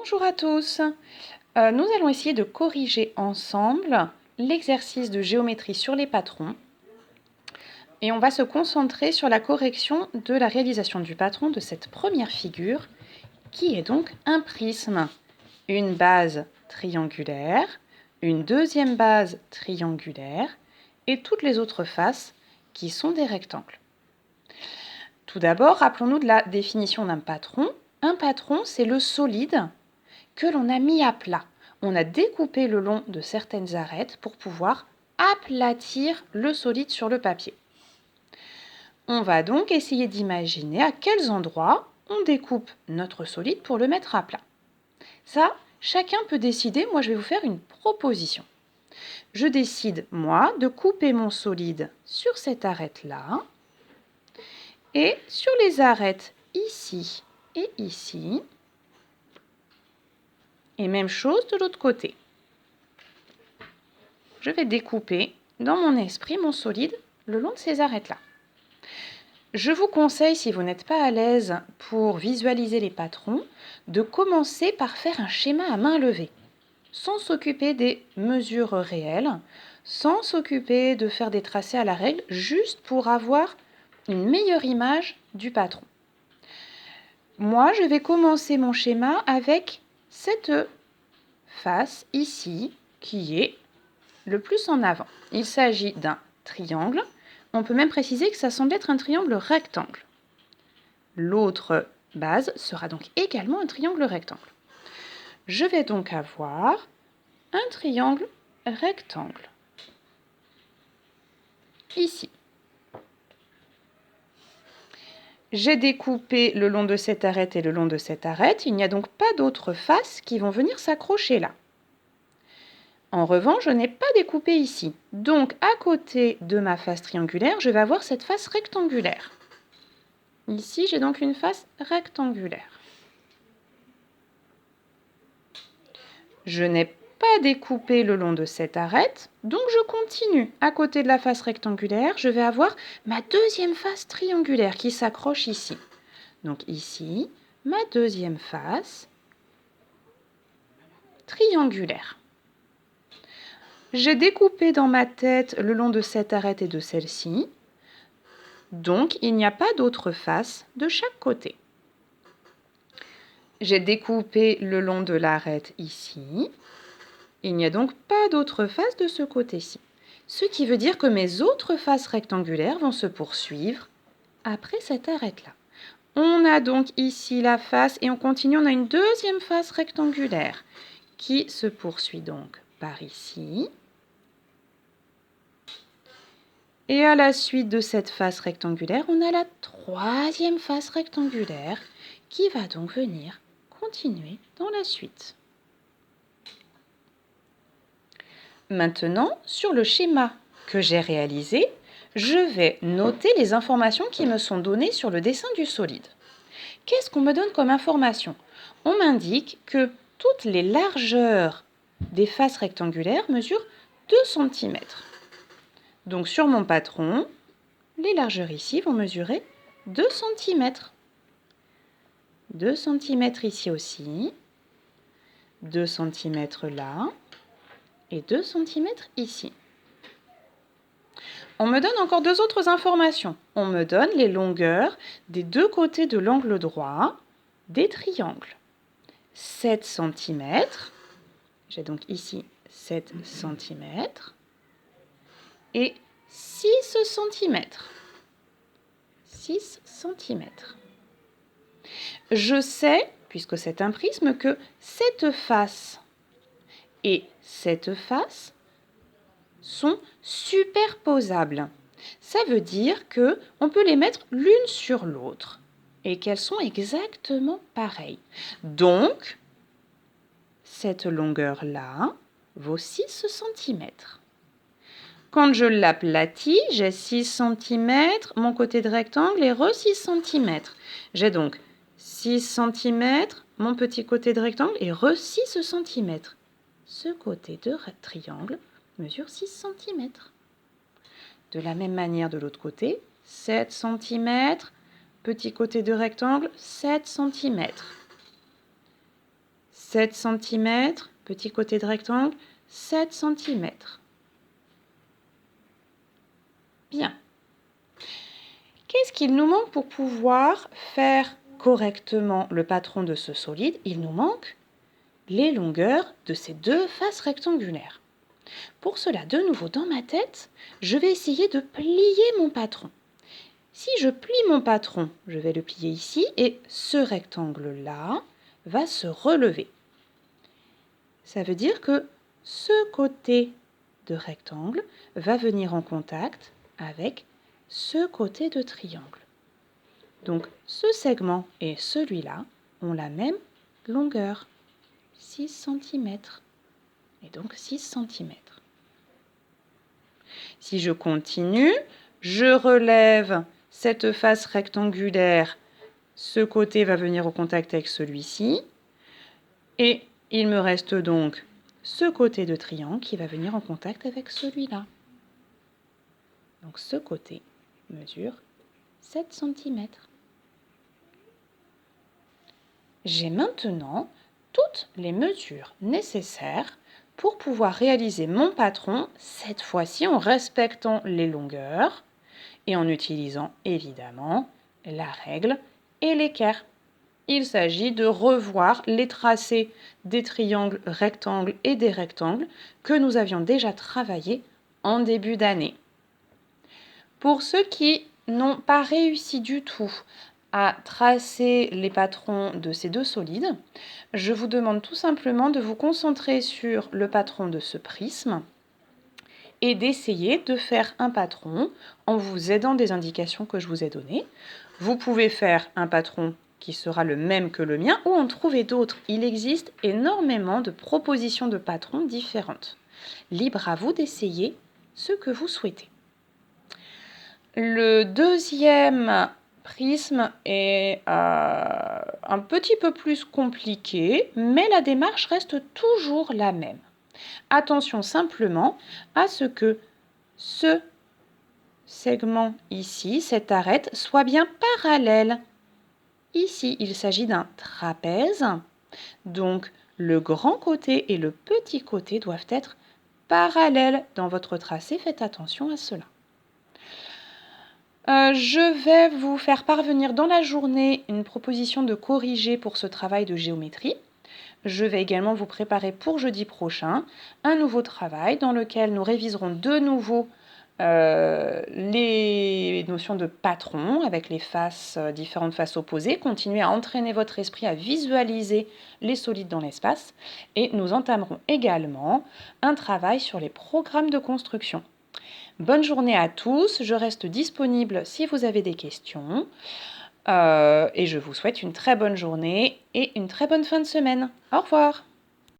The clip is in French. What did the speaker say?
Bonjour à tous. Nous allons essayer de corriger ensemble l'exercice de géométrie sur les patrons. Et on va se concentrer sur la correction de la réalisation du patron de cette première figure, qui est donc un prisme. Une base triangulaire, une deuxième base triangulaire, et toutes les autres faces qui sont des rectangles. Tout d'abord, rappelons-nous de la définition d'un patron. Un patron, c'est le solide que l'on a mis à plat. On a découpé le long de certaines arêtes pour pouvoir aplatir le solide sur le papier. On va donc essayer d'imaginer à quels endroits on découpe notre solide pour le mettre à plat. Ça, chacun peut décider. Moi, je vais vous faire une proposition. Je décide, moi, de couper mon solide sur cette arête-là et sur les arêtes ici et ici. Et même chose de l'autre côté. Je vais découper dans mon esprit mon solide le long de ces arêtes-là. Je vous conseille, si vous n'êtes pas à l'aise pour visualiser les patrons, de commencer par faire un schéma à main levée, sans s'occuper des mesures réelles, sans s'occuper de faire des tracés à la règle, juste pour avoir une meilleure image du patron. Moi, je vais commencer mon schéma avec cette face ici, qui est le plus en avant. Il s'agit d'un triangle. On peut même préciser que ça semble être un triangle rectangle. L'autre base sera donc également un triangle rectangle. Je vais donc avoir un triangle rectangle. Ici. J'ai découpé le long de cette arête et le long de cette arête. Il n'y a donc pas d'autres faces qui vont venir s'accrocher là. En revanche, je n'ai pas découpé ici. Donc, à côté de ma face triangulaire, je vais avoir cette face rectangulaire. Ici, j'ai donc une face rectangulaire. Je n'ai pas découpé le long de cette arête, donc je continue. À côté de la face rectangulaire, je vais avoir ma deuxième face triangulaire qui s'accroche ici. Donc ici, ma deuxième face triangulaire. J'ai découpé dans ma tête le long de cette arête et de celle-ci. Donc, il n'y a pas d'autre face de chaque côté. J'ai découpé le long de l'arête ici. Il n'y a donc pas d'autre face de ce côté-ci. Ce qui veut dire que mes autres faces rectangulaires vont se poursuivre après cette arête-là. On a donc ici la face et on continue. On a une deuxième face rectangulaire qui se poursuit donc par ici. Et à la suite de cette face rectangulaire, on a la troisième face rectangulaire qui va donc venir continuer dans la suite. Maintenant, sur le schéma que j'ai réalisé, je vais noter les informations qui me sont données sur le dessin du solide. Qu'est-ce qu'on me donne comme information? On m'indique que toutes les largeurs des faces rectangulaires mesurent 2 cm. Donc sur mon patron, les largeurs ici vont mesurer 2 cm. 2 cm ici aussi, 2 cm là et 2 cm ici. On me donne encore deux autres informations. On me donne les longueurs des deux côtés de l'angle droit des triangles. 7 cm, j'ai donc ici 7 cm, et 6 cm. 6 cm. Je sais, puisque c'est un prisme, que cette face et cette face sont superposables. Ça veut dire qu'on peut les mettre l'une sur l'autre et qu'elles sont exactement pareilles. Donc, cette longueur-là vaut 6 cm. Quand je l'aplatis, j'ai 6 cm, mon côté de rectangle est re 6 cm. J'ai donc 6 cm, mon petit côté de rectangle est re 6 cm. Ce côté de triangle mesure 6 cm. De la même manière de l'autre côté, 7 cm, petit côté de rectangle, 7 cm. 7 cm, petit côté de rectangle, 7 cm. Bien. Qu'est-ce qu'il nous manque pour pouvoir faire correctement le patron de ce solide? Il nous manque les longueurs de ces deux faces rectangulaires. Pour cela, de nouveau, dans ma tête, je vais essayer de plier mon patron. Si je plie mon patron, je vais le plier ici et ce rectangle-là va se relever. Ça veut dire que ce côté de rectangle va venir en contact avec ce côté de triangle. Donc ce segment et celui-là ont la même longueur, 6 cm. Et donc 6 cm. Si je continue, je relève cette face rectangulaire, ce côté va venir au contact avec celui-ci, et il me reste donc ce côté de triangle qui va venir en contact avec celui-là. Donc ce côté mesure 7 cm. J'ai maintenant toutes les mesures nécessaires pour pouvoir réaliser mon patron, cette fois-ci en respectant les longueurs et en utilisant évidemment la règle et l'équerre. Il s'agit de revoir les tracés des triangles, rectangles et des rectangles que nous avions déjà travaillés en début d'année. Pour ceux qui n'ont pas réussi du tout à tracer les patrons de ces deux solides, je vous demande tout simplement de vous concentrer sur le patron de ce prisme et d'essayer de faire un patron en vous aidant des indications que je vous ai données. Vous pouvez faire un patron qui sera le même que le mien ou en trouver d'autres. Il existe énormément de propositions de patrons différentes. Libre à vous d'essayer ce que vous souhaitez. Le deuxième prisme est un petit peu plus compliqué, mais la démarche reste toujours la même. Attention simplement à ce que ce segment ici, cette arête, soit bien parallèle. Ici, il s'agit d'un trapèze, donc le grand côté et le petit côté doivent être parallèles dans votre tracé. Faites attention à cela. Je vais vous faire parvenir dans la journée une proposition de corriger pour ce travail de géométrie. Je vais également vous préparer pour jeudi prochain un nouveau travail dans lequel nous réviserons de nouveau les notions de patron avec les faces, différentes faces opposées. Continuez à entraîner votre esprit à visualiser les solides dans l'espace et nous entamerons également un travail sur les programmes de construction. Bonne journée à tous, je reste disponible si vous avez des questions et je vous souhaite une très bonne journée et une très bonne fin de semaine. Au revoir.